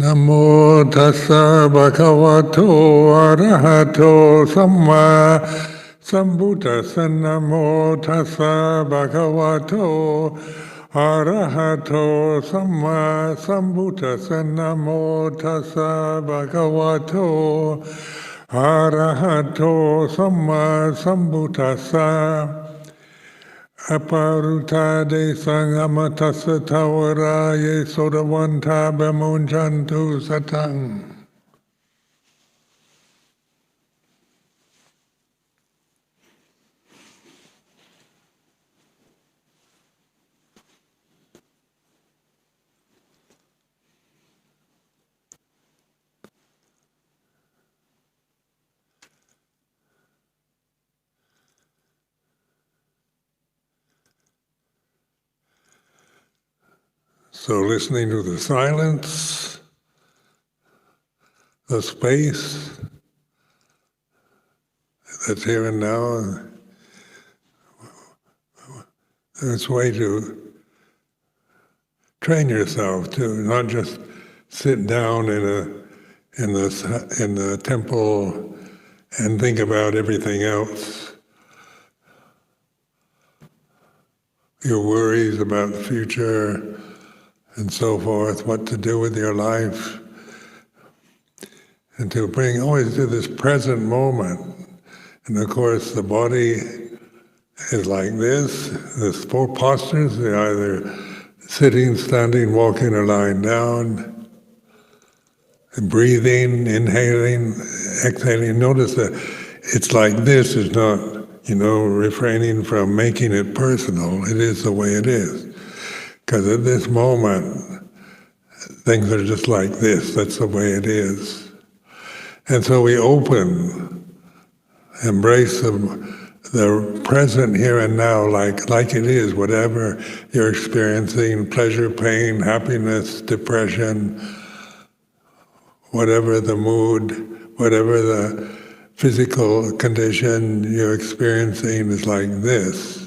Namo tassa bhagavato arahato samma sambuddhassa. Namo tassa bhagavato arahato samma sambuddhassa. Namo tassa bhagavato arahato samma sambuddhassa. Aparutade sangamatassa tawaraye sodavanta bemunjantu satang. So listening to the silence, the space that's here and now, it's a way to train yourself to not just sit down in the temple and think about everything else. Your worries about the future and so forth, what to do with your life, and to bring always to this present moment. And of course, the body is like this. There's four postures. They're either sitting, standing, walking, or lying down. And breathing, inhaling, exhaling. Notice that it's like this. It's not, refraining from making it personal. It is the way it is. Because at this moment, things are just like this. That's the way it is. And so we open, embrace the present here and now like it is, whatever you're experiencing, pleasure, pain, happiness, depression, whatever the mood, whatever the physical condition you're experiencing is like this.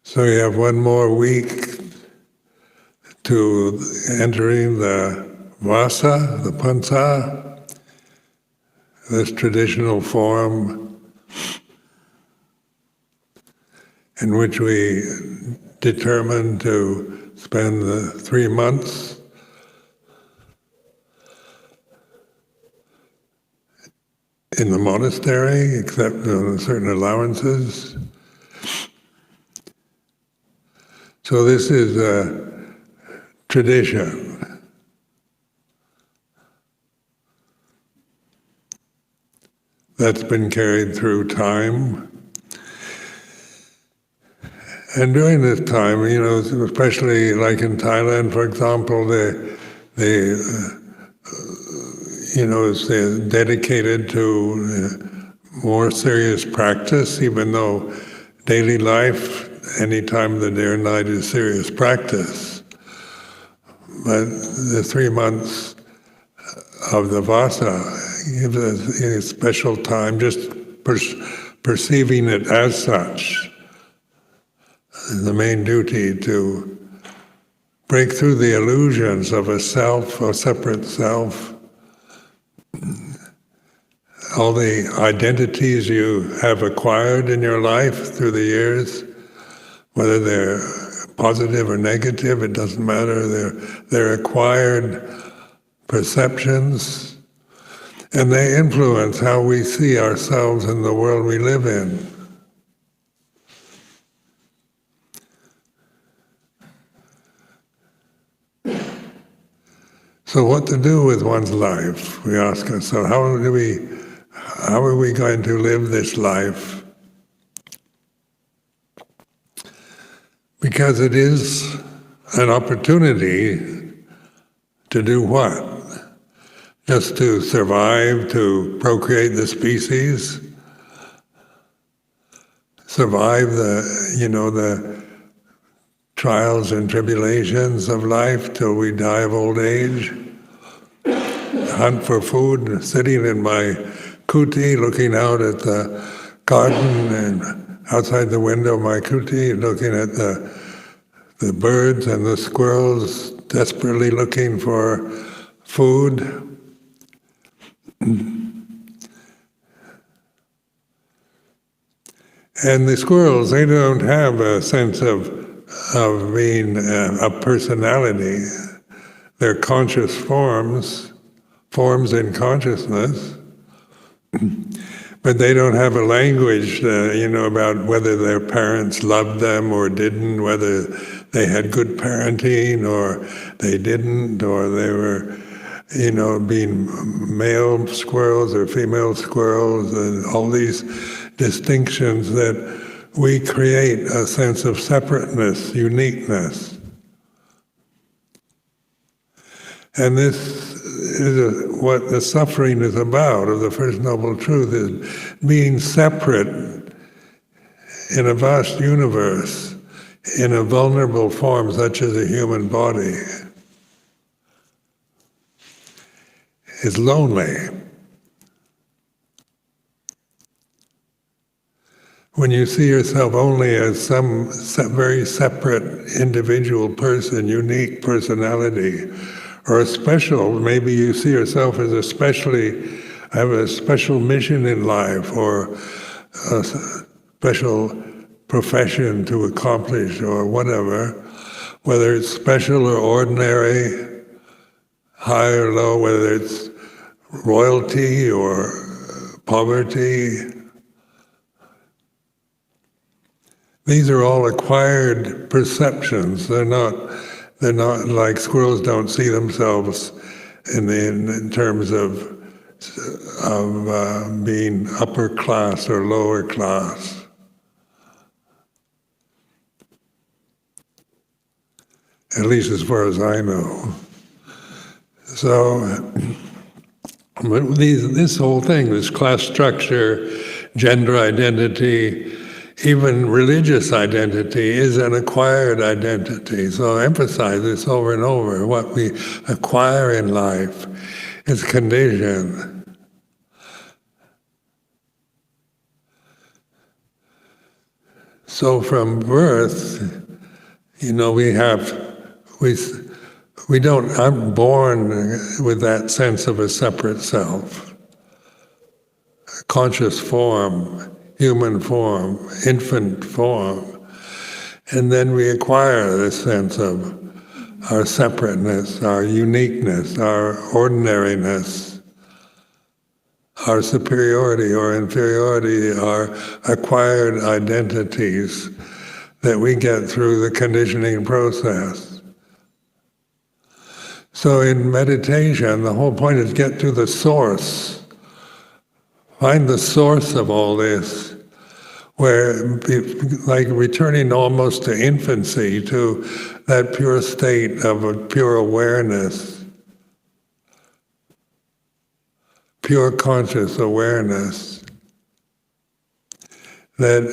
So you have one more week to entering the vasa, the pansa, this traditional form in which we determined to spend the 3 months in the monastery, except certain allowances. So this is a tradition. That's been carried through time. And during this time, especially like in Thailand, for example, they're dedicated to more serious practice, even though daily life, any time of the day or night, is serious practice. But the 3 months of the vasa gives us a special time, just perceiving it as such. The main duty to break through the illusions of a self, a separate self, all the identities you have acquired in your life through the years, whether they're positive or negative, it doesn't matter. They're acquired perceptions, and they influence how we see ourselves in the world we live in. So what to do with one's life? We ask ourselves, how are we going to live this life? Because it is an opportunity to do what? Just to survive, to procreate the species, survive the trials and tribulations of life till we die of old age, hunt for food, sitting in my kuti, looking out at the garden and outside the window of my kuti, looking at the the birds and the squirrels desperately looking for food. And the squirrels, they don't have a sense of being a personality. They're conscious forms in consciousness, but they don't have a language, about whether their parents loved them or didn't, whether they had good parenting or they didn't, or they were, being male squirrels or female squirrels, and all these distinctions that we create a sense of separateness, uniqueness. And this is what the suffering is about, of the First Noble Truth, is being separate in a vast universe, in a vulnerable form such as a human body. It's lonely. When you see yourself only as some very separate individual person, unique personality, or a special, maybe you see yourself as have a special mission in life, or a special profession to accomplish, or whatever, whether it's special or ordinary, high or low, whether it's royalty or poverty. These are all acquired perceptions. They're not like squirrels don't see themselves in terms of being upper class or lower class. At least as far as I know. So, this whole thing, this class structure, gender identity, even religious identity is an acquired identity. So I emphasize this over and over. What we acquire in life is conditioned. So from birth, I'm born with that sense of a separate self, a conscious form, human form, infant form, and then we acquire this sense of our separateness, our uniqueness, our ordinariness, our superiority or inferiority, our acquired identities that we get through the conditioning process. So in meditation, the whole point is get to the source. Find the source of all this, where, like returning almost to infancy, to that pure state of a pure awareness, pure conscious awareness, that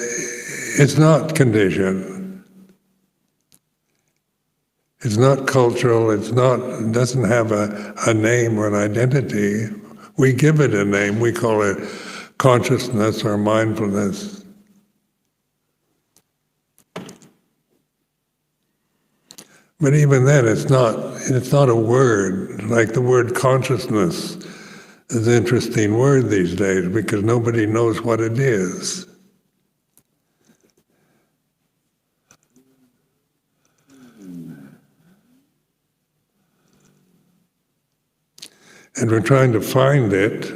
it's not conditioned, it's not cultural, it doesn't have a name or an identity. We give it a name, we call it consciousness or mindfulness. But even then, it's not a word. Like the word consciousness is an interesting word these days because nobody knows what it is. And we're trying to find it,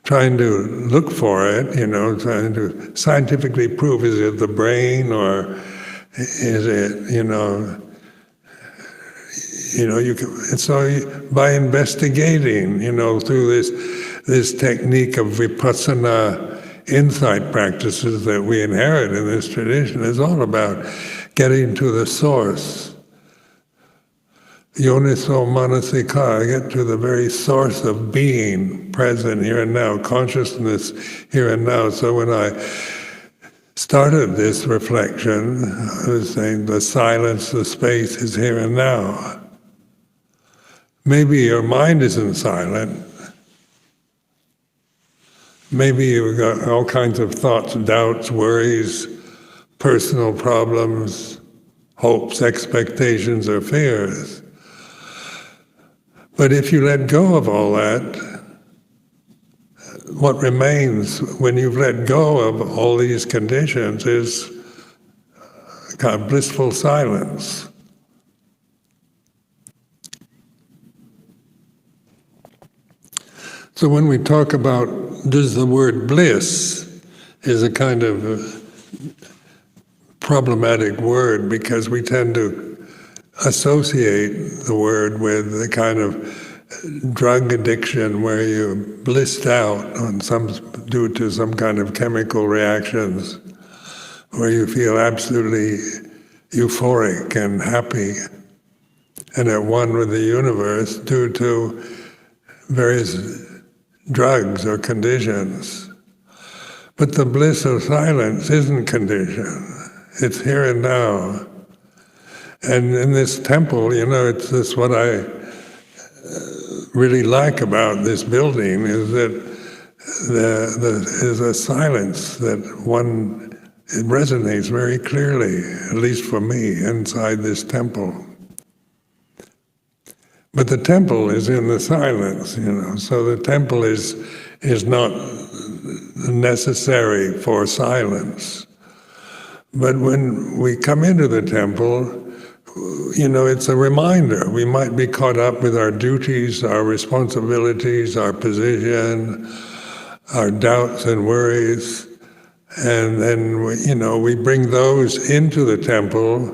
trying to look for it, trying to scientifically prove, is it the brain or is it, so by investigating, through this technique of vipassana insight practices that we inherit in this tradition, is all about getting to the source. Yoniso manasika, get to the very source of being present here and now, consciousness here and now. So when I started this reflection, I was saying the silence, the space is here and now. Maybe your mind isn't silent. Maybe you've got all kinds of thoughts, doubts, worries, personal problems, hopes, expectations, or fears. But if you let go of all that, what remains when you've let go of all these conditions is kind of blissful silence. So when we talk about just the word bliss is a kind of problematic word because we tend to associate the word with the kind of drug addiction where you're blissed out on due to some kind of chemical reactions, where you feel absolutely euphoric and happy and at one with the universe due to various drugs or conditions. But the bliss of silence isn't conditioned. It's here and now. And in this temple, it's this what I really like about this building is that there's a silence that it resonates very clearly, at least for me, inside this temple. But the temple is in the silence, so the temple is not necessary for silence. But when we come into the temple, it's a reminder. We might be caught up with our duties, our responsibilities, our position, our doubts and worries, and then we bring those into the temple,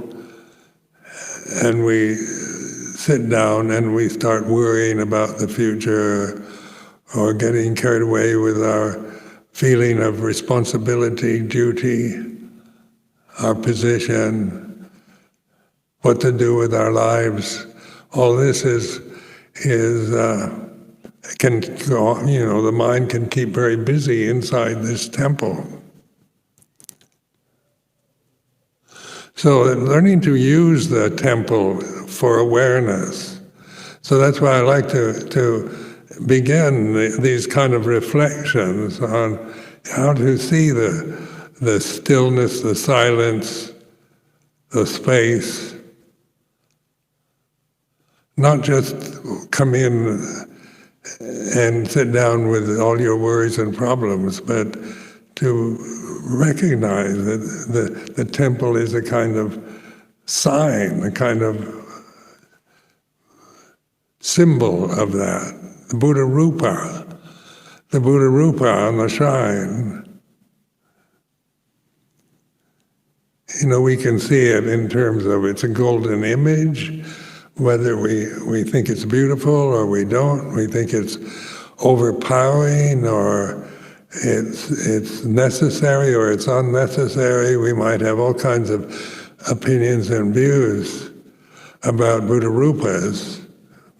and we sit down and we start worrying about the future, or getting carried away with our feeling of responsibility, duty, our position, what to do with our lives. All this can go on, the mind can keep very busy inside this temple. So learning to use the temple for awareness. So that's why I like to begin these kind of reflections on how to see the stillness, the silence, the space. Not just come in and sit down with all your worries and problems, but to recognize that the temple is a kind of sign, a kind of symbol of that. The Buddha Rupa on the shrine. We can see it in terms of it's a golden image, whether we think it's beautiful or we don't, we think it's overpowering or it's necessary or it's unnecessary. We might have all kinds of opinions and views about Buddha Rupas,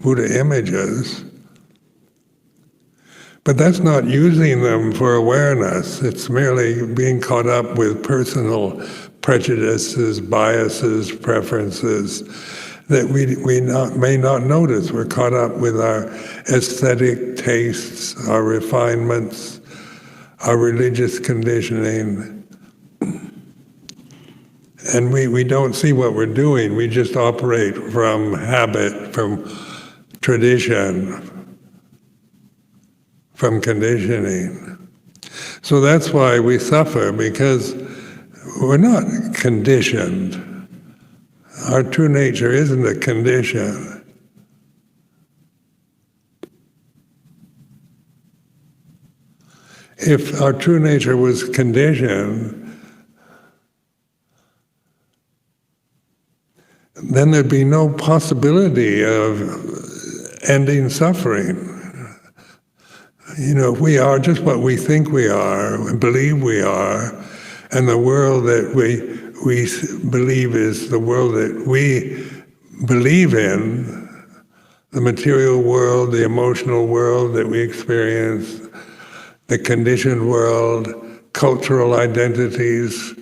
Buddha images. But that's not using them for awareness. It's merely being caught up with personal prejudices, biases, preferences that we may not notice. We're caught up with our aesthetic tastes, our refinements, our religious conditioning. And we don't see what we're doing. We just operate from habit, from tradition, from conditioning. So that's why we suffer, because we're not conditioned. Our true nature isn't a condition. If our true nature was conditioned, then there'd be no possibility of ending suffering. If we are just what we think we are, and believe we are, and the world that we believe is the world that we believe in, the material world, the emotional world that we experience, the conditioned world, cultural identities,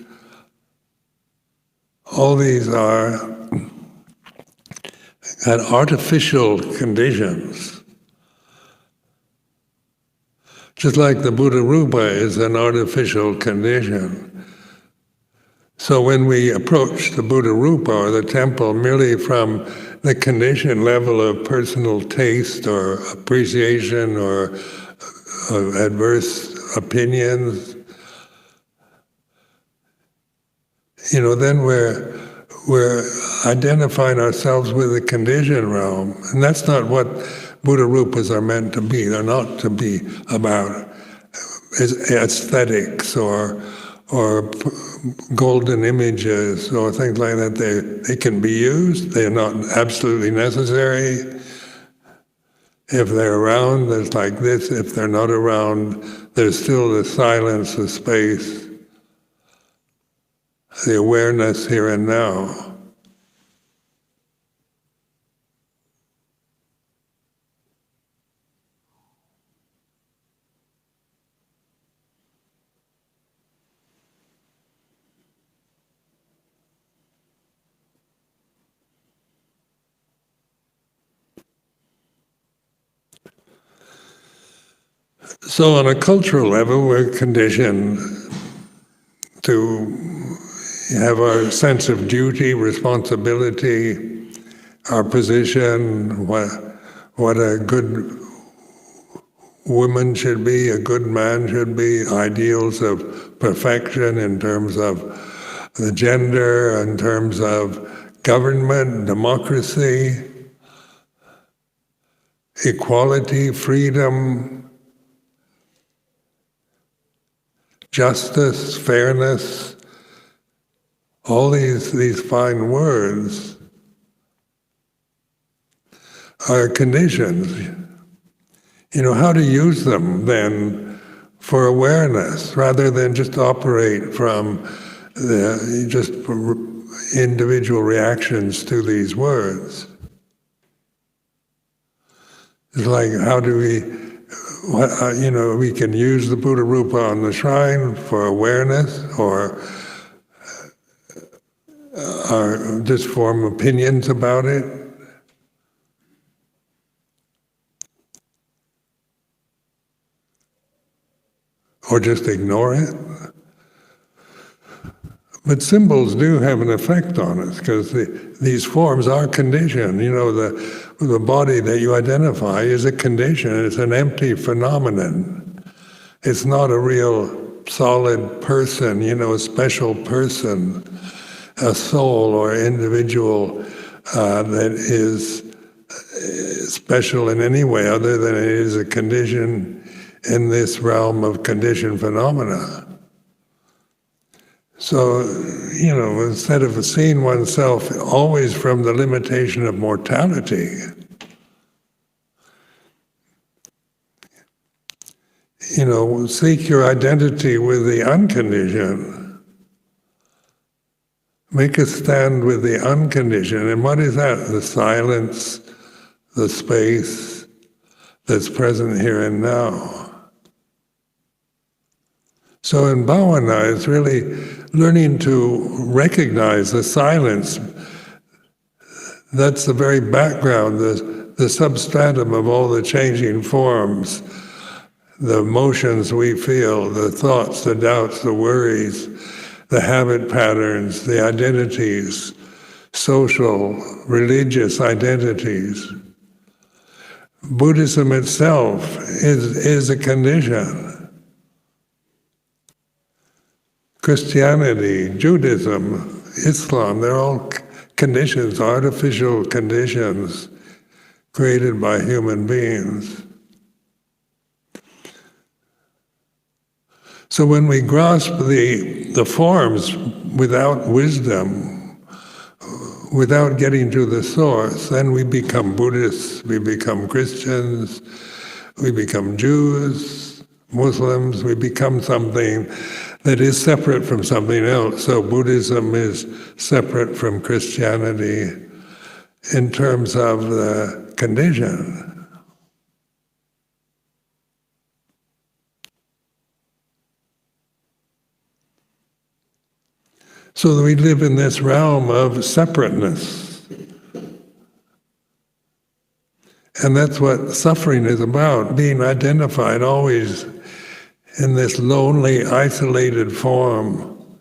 all these are artificial conditions. Just like the Buddha Rupa is an artificial condition. So when we approach the Buddha Rupa or the temple merely from the conditioned level of personal taste or appreciation or adverse opinions, then we're identifying ourselves with the conditioned realm, and that's not what Buddha Rupas are meant to be. They're not to be about aesthetics or golden images or things like that. They can be used. They're not absolutely necessary. If they're around, there's like this. If they're not around, there's still the silence, the space, the awareness here and now. So on a cultural level, we're conditioned to have our sense of duty, responsibility, our position, what a good woman should be, a good man should be, ideals of perfection in terms of the gender, in terms of government, democracy, equality, freedom, justice, fairness, all these fine words are conditions. How to use them then for awareness rather than just operate from just individual reactions to these words. It's like, how do we can use the Buddha Rupa on the shrine for awareness or just form opinions about it. Or just ignore it. But symbols do have an effect on us because these forms are conditioned. The body that you identify is a condition. It's an empty phenomenon. It's not a real solid person, a special person, a soul or individual that is special in any way other than it is a condition in this realm of conditioned phenomena. So, instead of seeing oneself always from the limitation of mortality, seek your identity with the unconditioned. Make a stand with the unconditioned. And what is that? The silence, the space that's present here and now. So in bhavana, it's really learning to recognize the silence. That's the very background, the substratum of all the changing forms, the emotions we feel, the thoughts, the doubts, the worries, the habit patterns, the identities, social, religious identities. Buddhism itself is a condition. Christianity, Judaism, Islam, they're all conditions, artificial conditions created by human beings. So when we grasp the forms without wisdom, without getting to the source, then we become Buddhists, we become Christians, we become Jews, Muslims, we become something that is separate from something else. So Buddhism is separate from Christianity in terms of the condition. So that we live in this realm of separateness. And that's what suffering is about, being identified always in this lonely, isolated form,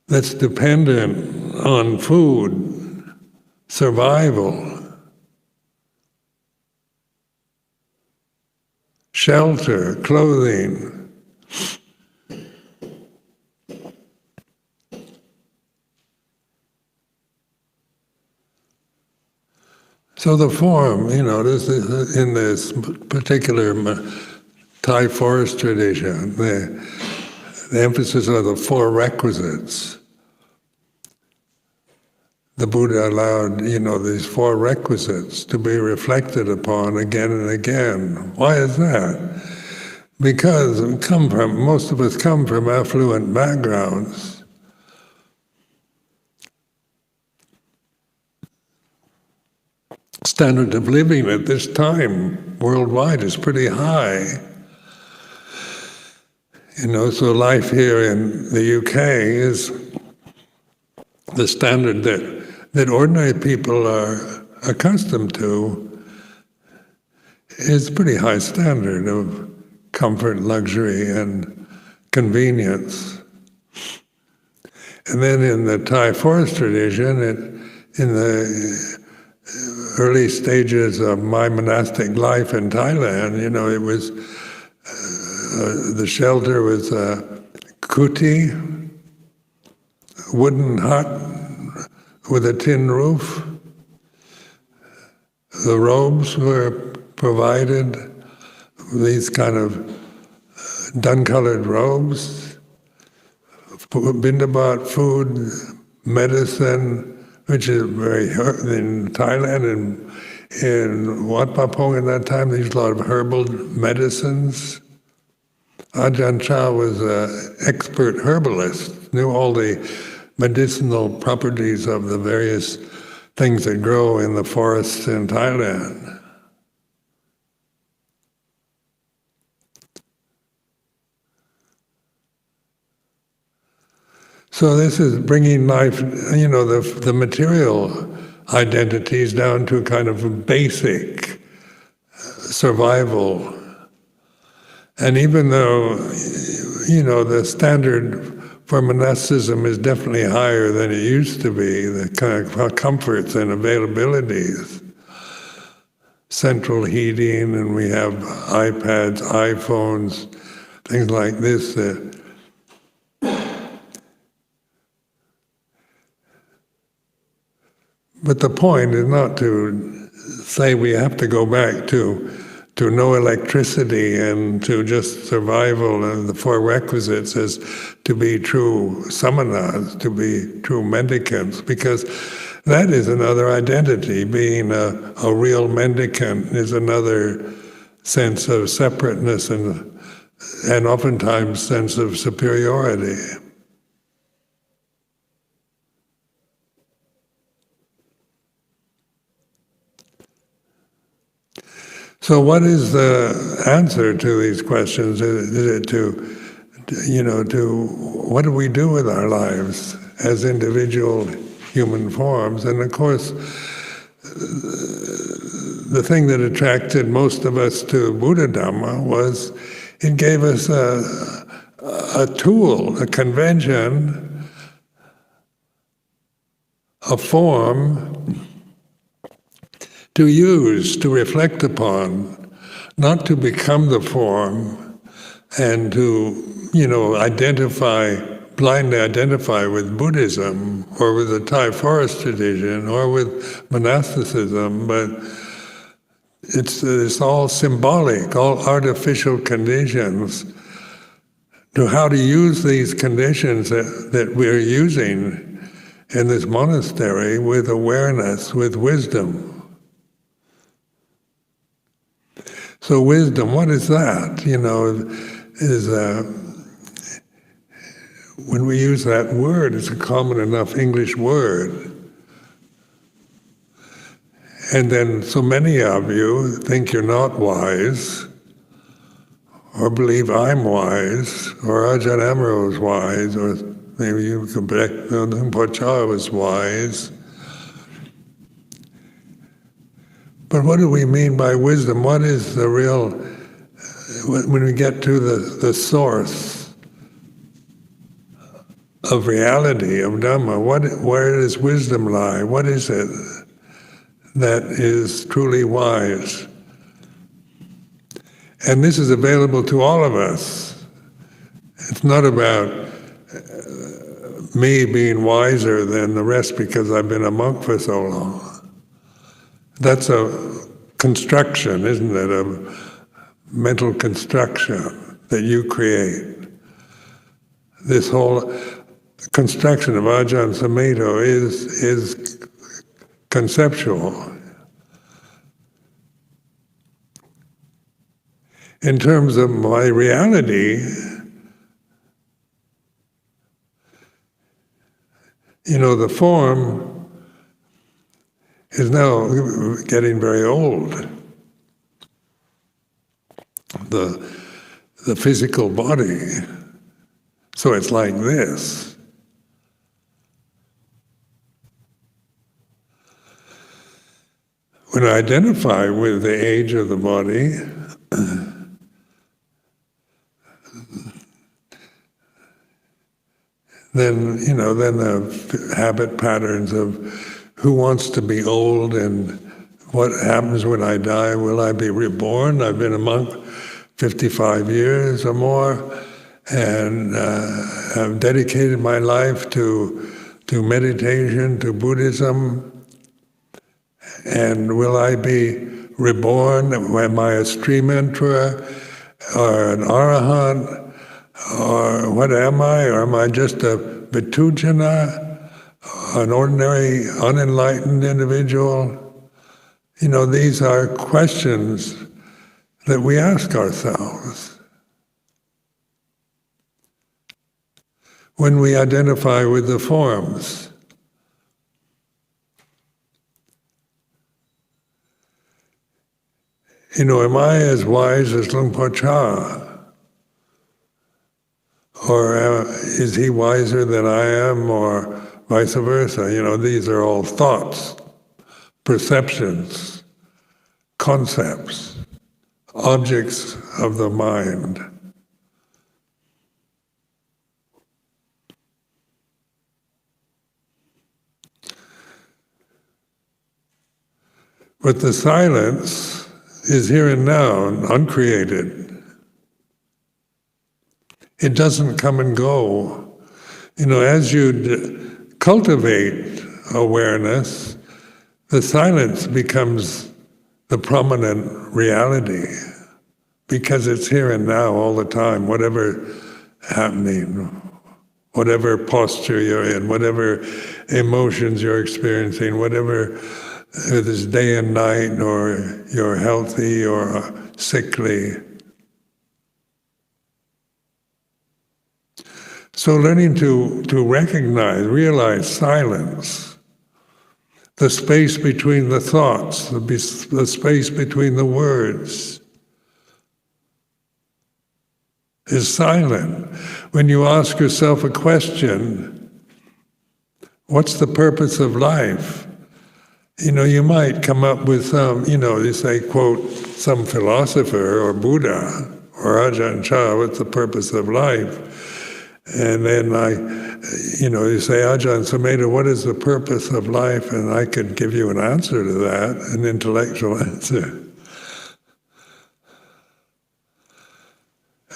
that's dependent on food, survival, shelter, clothing. So the form, this is, in this particular Thai forest tradition, the emphasis on the four requisites. The Buddha allowed, these four requisites to be reflected upon again and again. Why is that? Because most of us come from affluent backgrounds. Standard of living at this time worldwide is pretty high. So life here in the UK is the standard that ordinary people are accustomed to. Is pretty high standard of comfort, luxury, and convenience. And then in the Thai forest tradition, in the early stages of my monastic life in Thailand, it was the shelter was a kuti, wooden hut with a tin roof. The robes were provided, these kind of dun-colored robes, bindabat food, medicine, which is very in Thailand and in Wat Pa Pong at that time, they used a lot of herbal medicines. Ajahn Chah was an expert herbalist, knew all the medicinal properties of the various things that grow in the forests in Thailand. So this is bringing life, the material identities down to kind of a basic survival. And even though, the standard for monasticism is definitely higher than it used to be, the kind of comforts and availabilities, central heating, and we have iPads, iPhones, things like this that but the point is not to say we have to go back to no electricity and to just survival and the four requisites as to be true samanas, to be true mendicants, because that is another identity. Being a real mendicant is another sense of separateness and oftentimes sense of superiority. So what is the answer to these questions? Is it to what do we do with our lives as individual human forms? And of course, the thing that attracted most of us to Buddha Dhamma was it gave us a tool, a convention, a form to use, to reflect upon, not to become the form and to, blindly identify with Buddhism or with the Thai forest tradition or with monasticism, but it's all symbolic, all artificial conditions to how to use these conditions that we're using in this monastery with awareness, with wisdom. So wisdom, what is that? When we use that word, it's a common enough English word. And then so many of you think you're not wise, or believe I'm wise, or Ajahn Amaro is wise, or maybe you can predict Rinpoche was wise. But what do we mean by wisdom? What is the real, when we get to the source of reality, of Dhamma. Where does wisdom lie? What is it that is truly wise? And this is available to all of us. It's not about me being wiser than the rest because I've been a monk for so long. That's a construction, isn't it? A mental construction that you create. This whole construction of Ajahn Sumedho is conceptual. In terms of my reality, the form is now getting very old. The physical body. So it's like this. When I identify with the age of the body, then the habit patterns of who wants to be old and what happens when I die. Will I be reborn? I've been a monk 55 years or more, and I've dedicated my life to meditation, to Buddhism. And will I be reborn? Am I a stream enterer or an arahant? Or what am I? Or am I just a vitujana, an ordinary, unenlightened individual? These are questions that we ask ourselves when we identify with the forms. Am I as wise as Luang Por Chah? Or is he wiser than I am, or vice versa? These are all thoughts, perceptions, concepts, objects of the mind. But the silence is here and now, uncreated. It doesn't come and go. As you cultivate awareness, the silence becomes the prominent reality because it's here and now all the time, whatever happening, whatever posture you're in, whatever emotions you're experiencing, whatever it is day and night, or you're healthy or sickly. So learning to realize silence, the space between the thoughts, the space between the words, is silent. When you ask yourself a question, what's the purpose of life? You might come up with some, you say, quote, some philosopher or Buddha or Ajahn Chah, what's the purpose of life? And then you say, Ajahn Sumedho, what is the purpose of life? And I could give you an answer to that, an intellectual answer.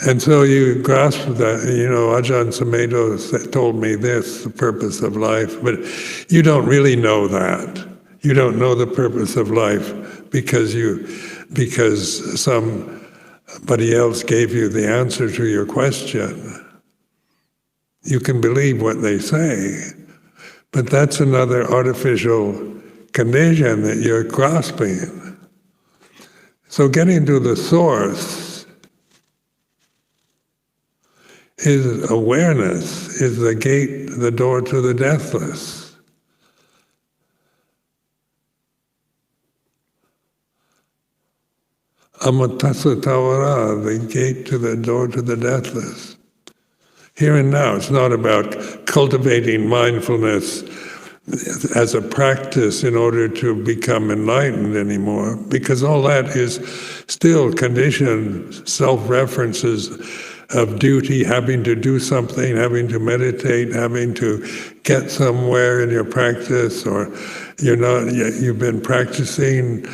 And so you grasp that, Ajahn Sumedho told me this, the purpose of life, but you don't really know that. You don't know the purpose of life because somebody else gave you the answer to your question. You can believe what they say, but that's another artificial condition that you're grasping. So getting to the source is awareness, is the gate, the door to the deathless. Amatasa Tawara, the gate to the door to the deathless. Here and now, it's not about cultivating mindfulness as a practice in order to become enlightened anymore, because all that is still conditioned self-references of duty, having to do something, having to meditate, having to get somewhere in your practice, or you've been practicing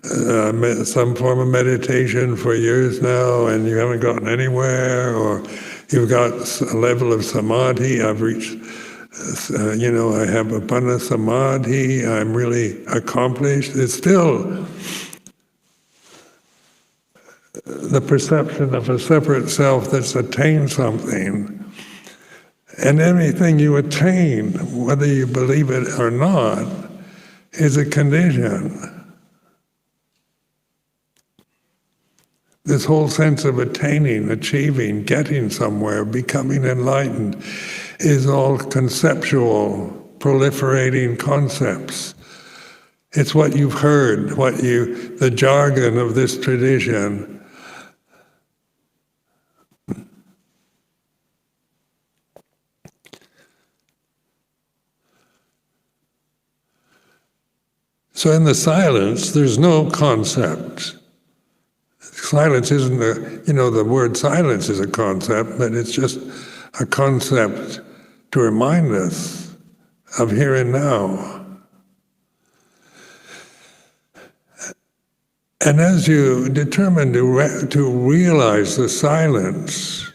some form of meditation for years now and you haven't gotten anywhere, or you've got a level of samadhi, I've reached, I have abundant samadhi, I'm really accomplished. It's still the perception of a separate self that's attained something. And anything you attain, whether you believe it or not, is a condition. This whole sense of attaining, achieving, getting somewhere, becoming enlightened is all conceptual, proliferating concepts. It's what you've heard, the jargon of this tradition. So in the silence, there's no concept. Silence isn't the word silence is a concept, but it's just a concept to remind us of here and now. And as you determine to realize the silence,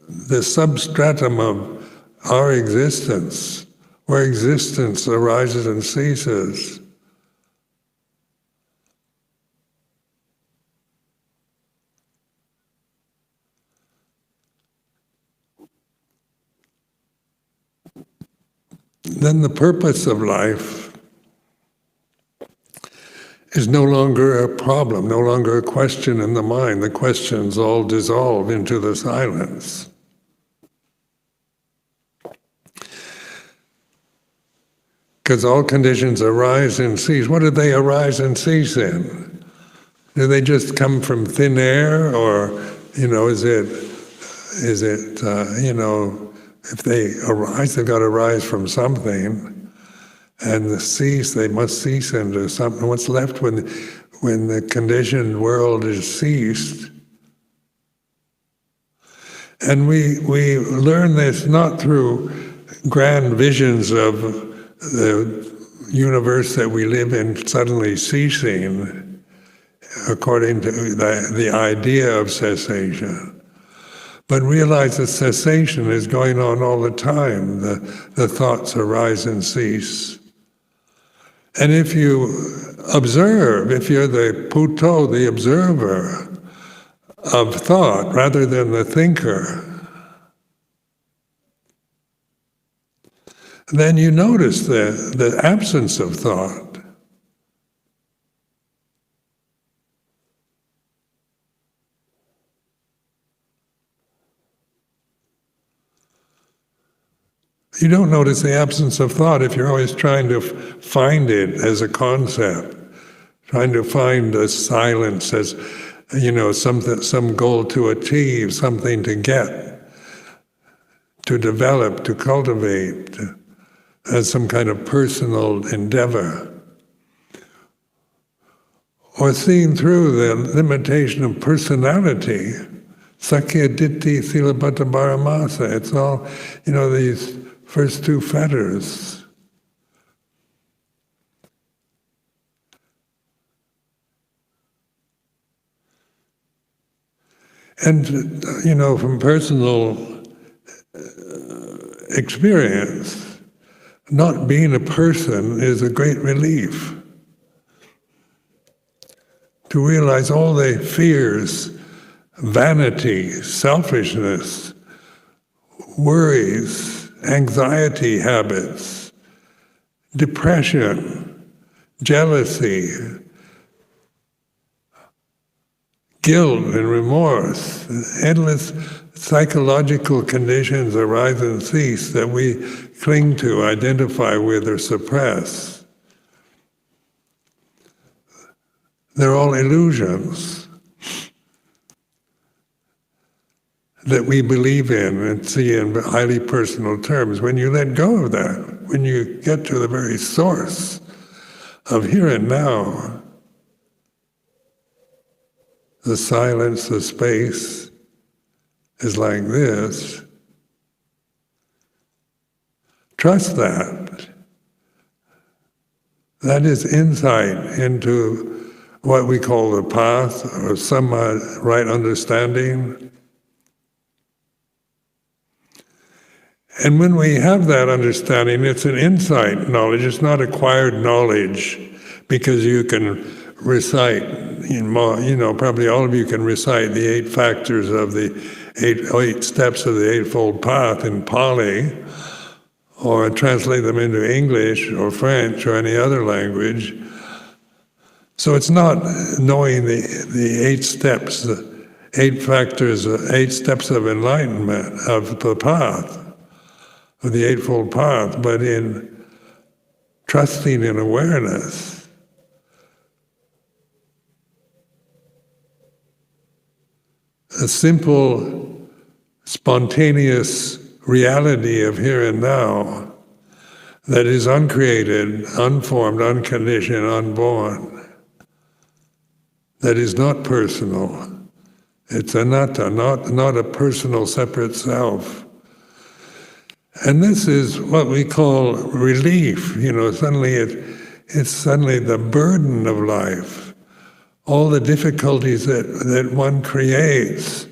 the substratum of our existence, where existence arises and ceases, then the purpose of life is no longer a problem, no longer a question in the mind. The questions all dissolve into the silence. Because all conditions arise and cease. What do they arise and cease in? Do they just come from thin air, or is it if they arise, they've got to rise from something, and they must cease into something. What's left when the conditioned world is ceased? And we learn this not through grand visions of the universe that we live in suddenly ceasing, according to the idea of cessation. But realize that cessation is going on all the time. The thoughts arise and cease. And if you observe, if you're the Puto, the observer of thought, rather than the thinker, then you notice the absence of thought. You don't notice the absence of thought if you're always trying to find it as a concept, trying to find a silence as, some goal to achieve, something to get, to develop, to cultivate, as some kind of personal endeavor. Or seeing through the limitation of personality, Sakya Ditti Silabhata Baramasa. It's all, these first two fetters. And, from personal experience, not being a person is a great relief. To realize all the fears, vanity, selfishness, worries, anxiety habits, depression, jealousy, guilt and remorse, endless psychological conditions arise and cease that we cling to, identify with, or suppress. They're all illusions that we believe in and see in highly personal terms. When you let go of that, when you get to the very source of here and now, the silence, the space, is like this. Trust that. That is insight into what we call the path, or some right understanding. And when we have that understanding, it's an insight knowledge, it's not acquired knowledge, because you can recite, probably all of you can recite the 8 factors of the eight steps of the Eightfold Path in Pali, or translate them into English or French or any other language. So it's not knowing the 8 steps, the 8 factors, 8 steps of enlightenment, of the path, of the Eightfold Path, but in trusting in awareness. A simple, spontaneous reality of here and now that is uncreated, unformed, unconditioned, unborn, that is not personal. It's anatta, not a personal separate self. And this is what we call relief. Suddenly it's suddenly the burden of life, all the difficulties that one creates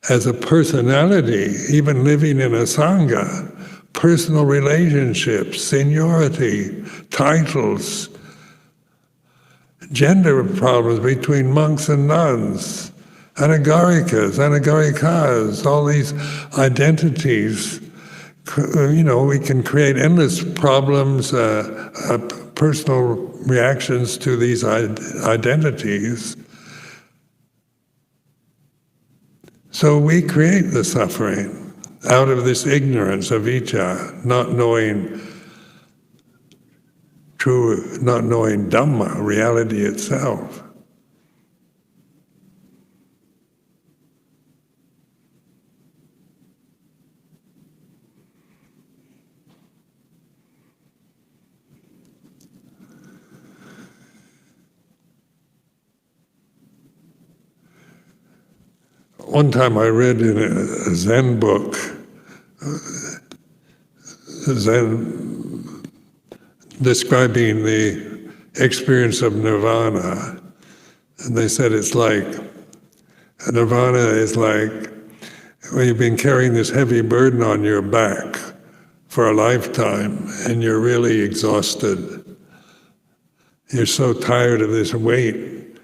as a personality, even living in a sangha, personal relationships, seniority, titles, gender problems between monks and nuns, anagarikas, all these identities. We can create endless problems, personal reactions to these identities. So we create the suffering out of this ignorance of avijja, not knowing Dhamma, reality itself. One time I read in a Zen book, Zen describing the experience of nirvana, and they said nirvana is like when you've been carrying this heavy burden on your back for a lifetime and you're really exhausted. You're so tired of this weight,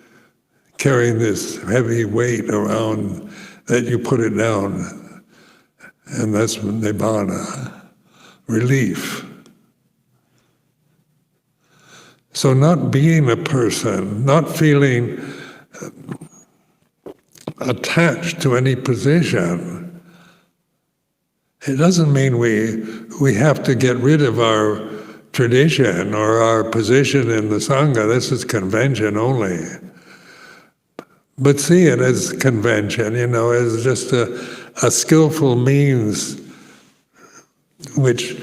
carrying this heavy weight around, that you put it down. And that's nibbana, relief. So not being a person, not feeling attached to any position, it doesn't mean we have to get rid of our tradition or our position in the Sangha. This is convention only. But see it as convention, as just a skillful means, which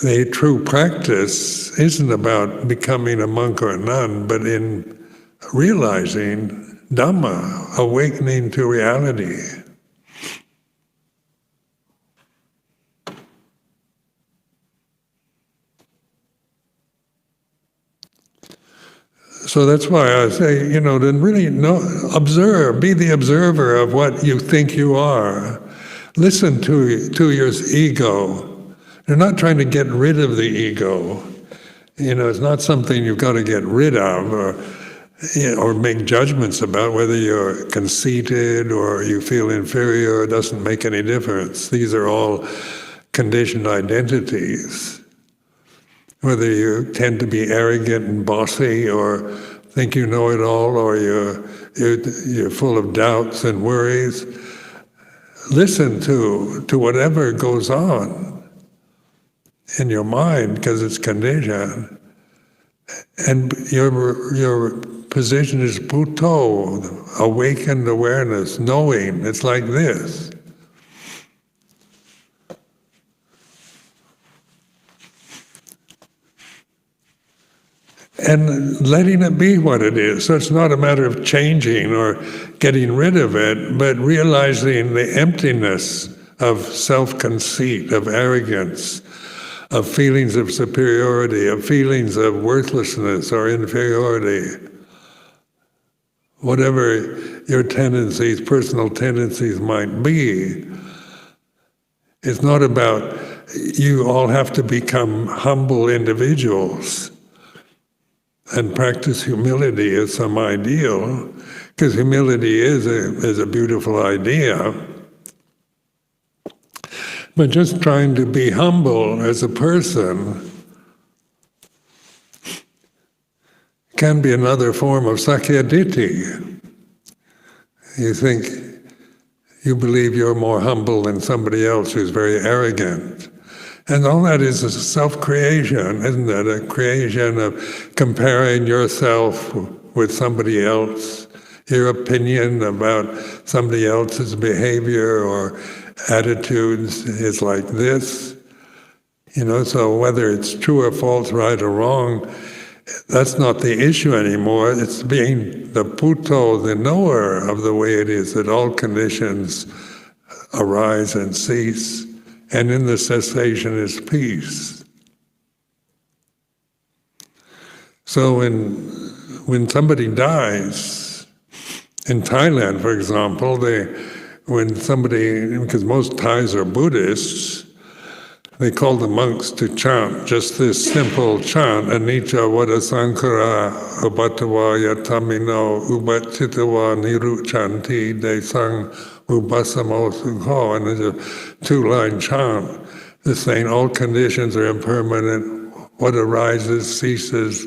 the true practice isn't about becoming a monk or a nun, but in realizing Dhamma, awakening to reality. So that's why I say, to really observe, be the observer of what you think you are. Listen to your ego. You're not trying to get rid of the ego. It's not something you've got to get rid of or make judgments about. Whether you're conceited or you feel inferior, it doesn't make any difference. These are all conditioned identities. Whether you tend to be arrogant and bossy, or think you know it all, or you're full of doubts and worries, listen to whatever goes on in your mind, because it's conditioned. And your position is Buddho, awakened awareness, knowing. It's like this. and letting it be what it is. So it's not a matter of changing or getting rid of it, but realizing the emptiness of self-conceit, of arrogance, of feelings of superiority, of feelings of worthlessness or inferiority. Whatever your tendencies, personal tendencies might be, it's not about you all have to become humble individuals and practice humility as some ideal, because humility is a beautiful idea. But just trying to be humble as a person can be another form of sakyaditi. You think, you believe you're more humble than somebody else who's very arrogant. And all that is a self-creation, isn't it? A creation of comparing yourself with somebody else, your opinion about somebody else's behavior or attitudes is like this. So whether it's true or false, right or wrong, that's not the issue anymore. It's being the Buddho, the knower of the way it is, that all conditions arise and cease, and in the cessation is peace. So when somebody dies, in Thailand, for example, because most Thais are Buddhists, they call the monks to chant just this simple chant, Anicca vada sankhara ubbatawa yatamino ubachitawa niruchanti de sang ubbasamo sukho. And there's a 2-line chant, just saying all conditions are impermanent, what arises ceases,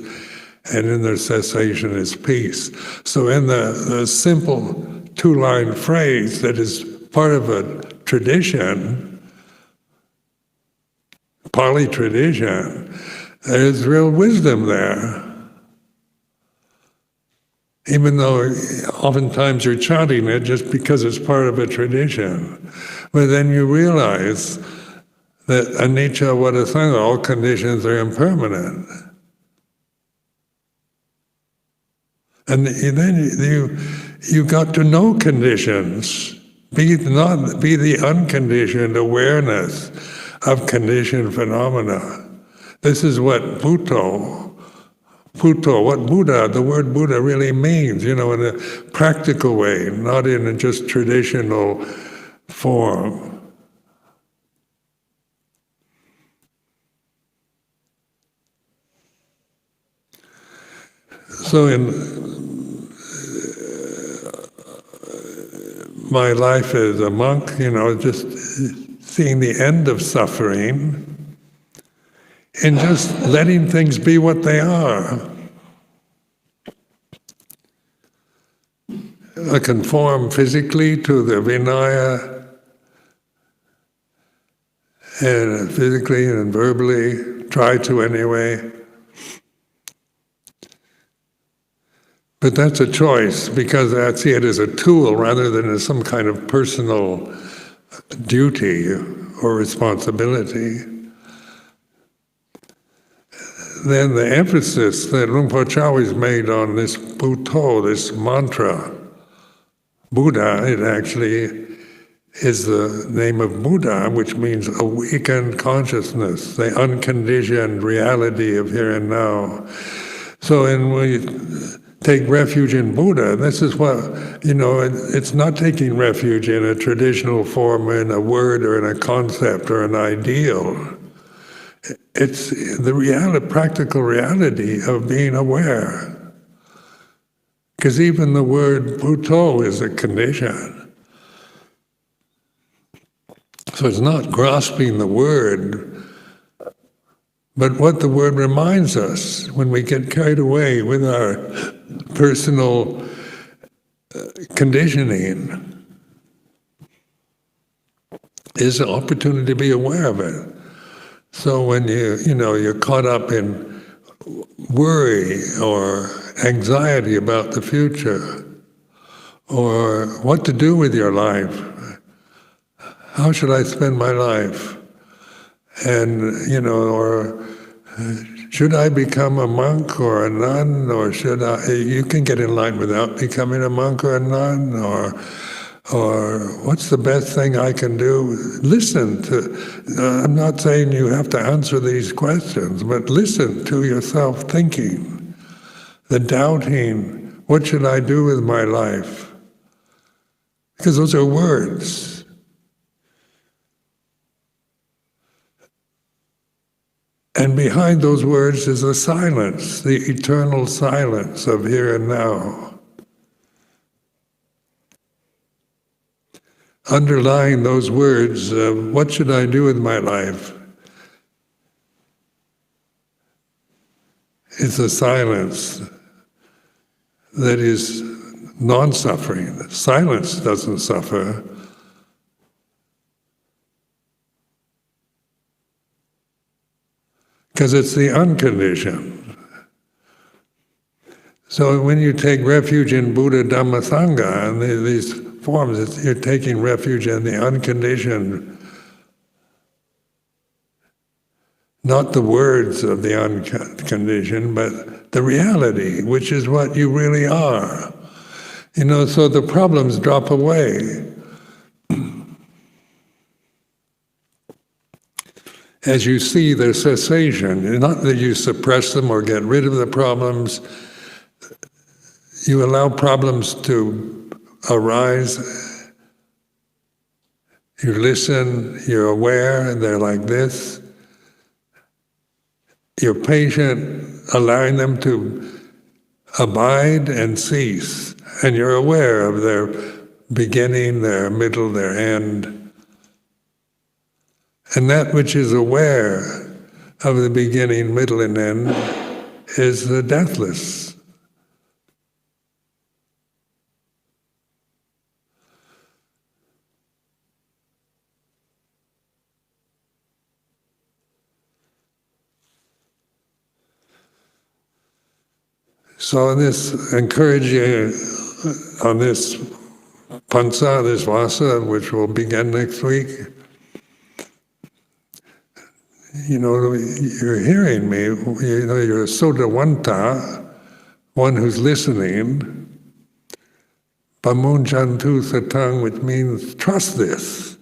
and in their cessation is peace. So in the simple 2-line phrase that is part of a tradition, Pali tradition, there's real wisdom there. Even though oftentimes you're chanting it just because it's part of a tradition. But then you realize that anicca vada sangha, all conditions are impermanent. And then you got to know conditions, be the unconditioned awareness of conditioned phenomena. This is what Buddha, what Buddha, the word Buddha really means, in a practical way, not in a just traditional form. So in my life as a monk, just seeing the end of suffering and just letting things be what they are. I conform physically to the Vinaya, and physically and verbally, try to anyway. But that's a choice, because I see it as a tool rather than as some kind of personal duty or responsibility. Then the emphasis that Luang Por Chah always made on this Buddho, this mantra, Buddha, it actually is the name of Buddha, which means awakened consciousness, the unconditioned reality of here and now. So when we take refuge in Buddha, this is what, it's not taking refuge in a traditional form, in a word or in a concept or an ideal. It's the practical reality of being aware. Because even the word Buddho is a condition. So it's not grasping the word, but what the word reminds us when we get carried away with our personal conditioning is an opportunity to be aware of it. So when you're caught up in worry or anxiety about the future, or what to do with your life, how should I spend my life? And, or should I become a monk or a nun, or should I? You can get in line without becoming a monk or a nun, or what's the best thing I can do? Listen to. I'm not saying you have to answer these questions, but listen to yourself thinking, the doubting. What should I do with my life? Because those are words. And behind those words is a silence, the eternal silence of here and now. Underlying those words, what should I do with my life? Is a silence that is non-suffering. Silence doesn't suffer. Because it's the unconditioned. So when you take refuge in Buddha, Dhamma, Sangha, and these forms, you're taking refuge in the unconditioned, not the words of the unconditioned, but the reality, which is what you really are. So the problems drop away. As you see their cessation, not that you suppress them or get rid of the problems, you allow problems to arise. You listen, you're aware, and they're like this. You're patient, allowing them to abide and cease, and you're aware of their beginning, their middle, their end. And that which is aware of the beginning, middle, and end is the deathless. So this encouraging on this pansa, this vasa, which will begin next week, you're hearing me, you're a sodawanta, one who's listening, pamunchantu satang, which means trust this.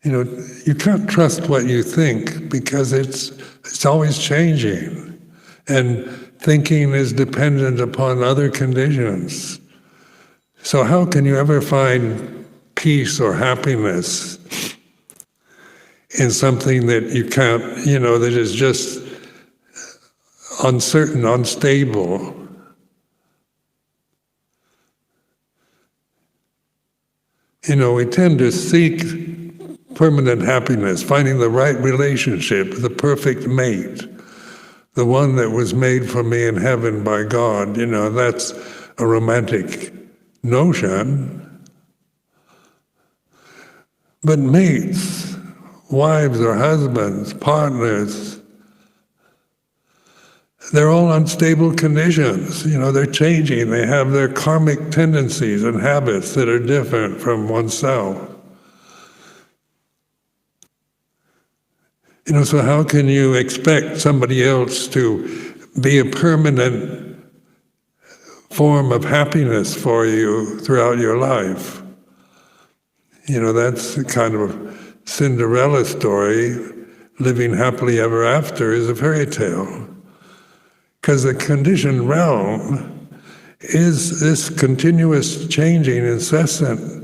You can't trust what you think because it's always changing. And thinking is dependent upon other conditions. So how can you ever find peace or happiness in something that you can't, that is just uncertain, unstable? We tend to seek permanent happiness, finding the right relationship, the perfect mate, the one that was made for me in heaven by God. That's a romantic notion. But mates, wives or husbands, partners, they're all unstable conditions. They're changing. They have their karmic tendencies and habits that are different from oneself. So how can you expect somebody else to be a permanent form of happiness for you throughout your life? That's kind of a Cinderella story. Living happily ever after is a fairy tale. Because the conditioned realm is this continuous changing, incessant,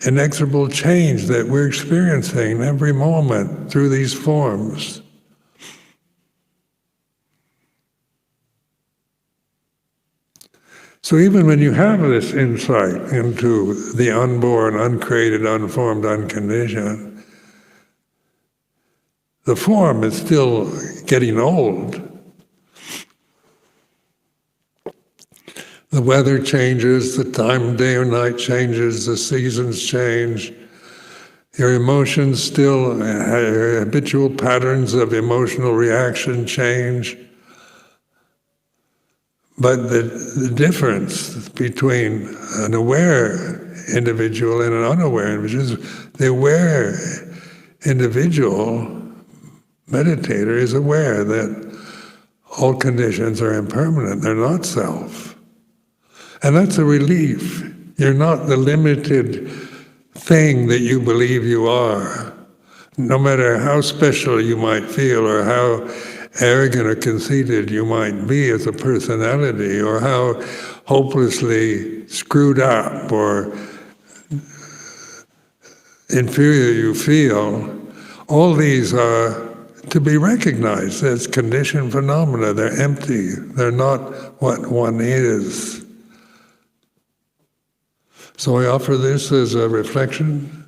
inexorable change that we're experiencing every moment through these forms. So even when you have this insight into the unborn, uncreated, unformed, unconditioned, the form is still getting old. The weather changes, the time of day or night changes, the seasons change. Your emotions still, habitual patterns of emotional reaction change. But the difference between an aware individual and an unaware individual is the aware individual meditator is aware that all conditions are impermanent, they're not self. And that's a relief. You're not the limited thing that you believe you are. No matter how special you might feel, or how arrogant or conceited you might be as a personality, or how hopelessly screwed up or inferior you feel, all these are to be recognized as conditioned phenomena. They're empty. They're not what one is. So I offer this as a reflection